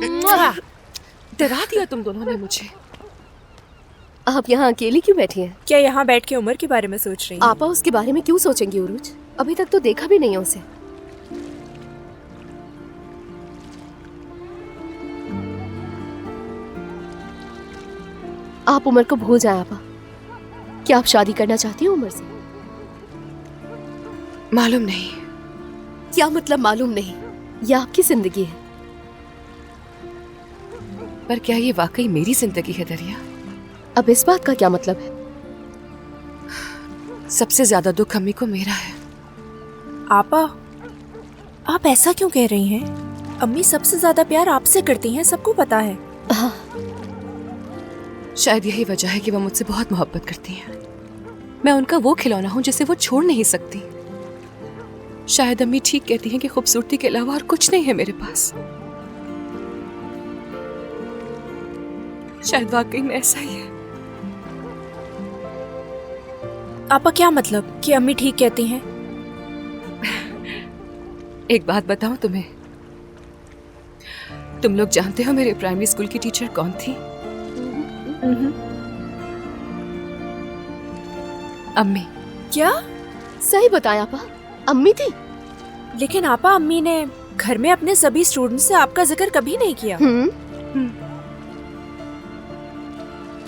डरा दिया तुम दोनों ने मुझे। आप यहाँ अकेली क्यों बैठी हैं? क्या यहाँ बैठ के उमर के बारे में सोच रही हैं? आपा उसके बारे में क्यों सोचेंगी उरूज? अभी तक तो देखा भी नहीं है उसे। आप उमर को भूल जाए आपा। क्या आप शादी करना चाहती हैं उमर से? मालूम नहीं। क्या मतलब मालूम नहीं? यह आपकी जिंदगी है। पर क्या ये वाकई मेरी जिंदगी है दरिया? अब इस बात का क्या मतलब है? सबसे ज्यादा दुख अम्मी को मेरा है। आपा, आप ऐसा क्यों कह रही हैं? अम्मी सबसे ज्यादा प्यार आपसे करती हैं, सबको पता है। हाँ। शायद यही वजह है कि वो मुझसे बहुत मोहब्बत करती हैं। मैं उनका वो खिलौना हूँ जिसे वो छोड़ नहीं सकती। शायद अम्मी ठीक कहती हैं कि खूबसूरती के अलावा और कुछ नहीं है मेरे पास। शायद वाकई में ऐसा ही है। आपा, क्या मतलब कि अम्मी ठीक कहती हैं? एक बात बताऊं तुम्हें, तुम लोग जानते हो मेरे प्राइमरी स्कूल की टीचर कौन थी? अम्मी। क्या? सही बताया आपा, अम्मी थी। लेकिन आपा, अम्मी ने घर में अपने सभी स्टूडेंट्स से आपका जिक्र कभी नहीं किया।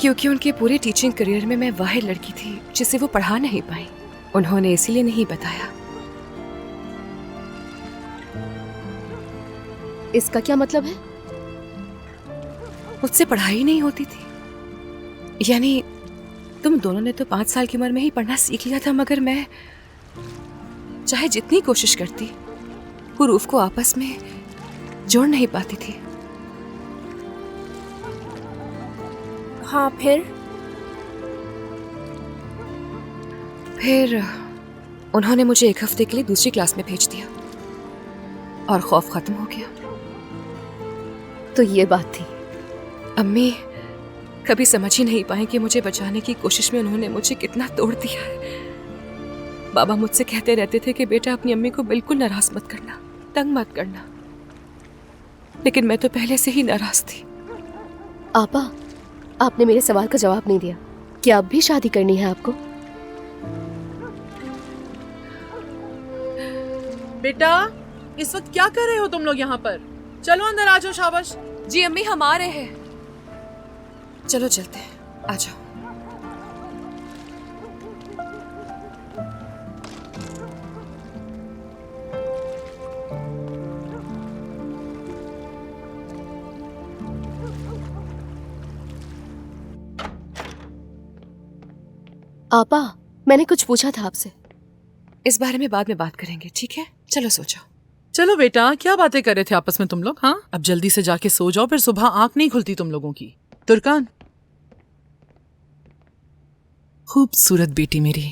क्योंकि उनके पूरे टीचिंग करियर में मैं वाहिद लड़की थी जिसे वो पढ़ा नहीं पाई। उन्होंने इसीलिए नहीं बताया। इसका क्या मतलब है? मुझसे पढ़ाई नहीं होती थी। यानी तुम दोनों ने तो 5 साल की उम्र में ही पढ़ना सीख लिया था, मगर मैं चाहे जितनी कोशिश करती हुरूफ को आपस में जोड़ नहीं पाती थी। हाँ, फिर उन्होंने मुझे 1 हफ्ते के लिए दूसरी क्लास में भेज दिया और खौफ खत्म हो गया। तो ये बात थी। अम्मी कभी समझ ही नहीं पाए कि मुझे बचाने की कोशिश में उन्होंने मुझे कितना तोड़ दिया है। बाबा मुझसे कहते रहते थे कि बेटा अपनी अम्मी को बिल्कुल नाराज मत करना, तंग मत करना, लेकिन मैं तो पहले से ही नाराज थी। आपा, आपने मेरे सवाल का जवाब नहीं दिया। क्या अब भी शादी करनी है आपको? बेटा, इस वक्त क्या कर रहे हो तुम लोग यहाँ पर? चलो अंदर आ जाओ। शाबाश। जी अम्मी, हम आ रहे हैं। चलो चलते हैं, आ जाओ। आपा, मैंने कुछ पूछा था आपसे। इस बारे में बाद में बात करेंगे, ठीक है? चलो सो जाओ। चलो बेटा, क्या बातें कर रहे थे आपस में तुम लोग? हाँ, अब जल्दी से जाके सो जाओ, फिर सुबह आंख नहीं खुलती तुम लोगों की। तुर्कान, खूबसूरत बेटी मेरी।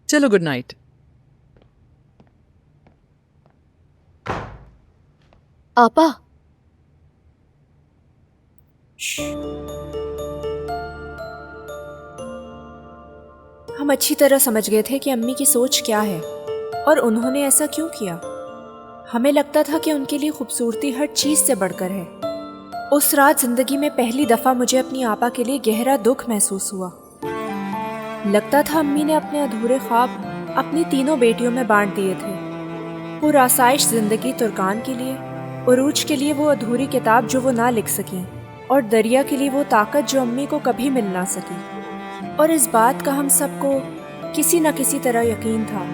चलो, गुड नाइट। आपा, हम अच्छी तरह समझ गए थे कि अम्मी की सोच क्या है और उन्होंने ऐसा क्यों किया। हमें लगता था कि उनके लिए खूबसूरती हर चीज से बढ़कर है। उस रात जिंदगी में पहली दफा मुझे अपनी आपा के लिए गहरा दुख महसूस हुआ। लगता था अम्मी ने अपने अधूरे ख्वाब अपनी तीनों बेटियों में बांट दिए थे। पुरआसाइश जिंदगी तुर्कान के लिए, उरूज के लिए वो अधूरी किताब जो वो ना लिख सकी, और दरिया के लिए वो ताकत जो अम्मी को कभी मिल ना सकी। और इस बात का हम सबको किसी न किसी तरह यकीन था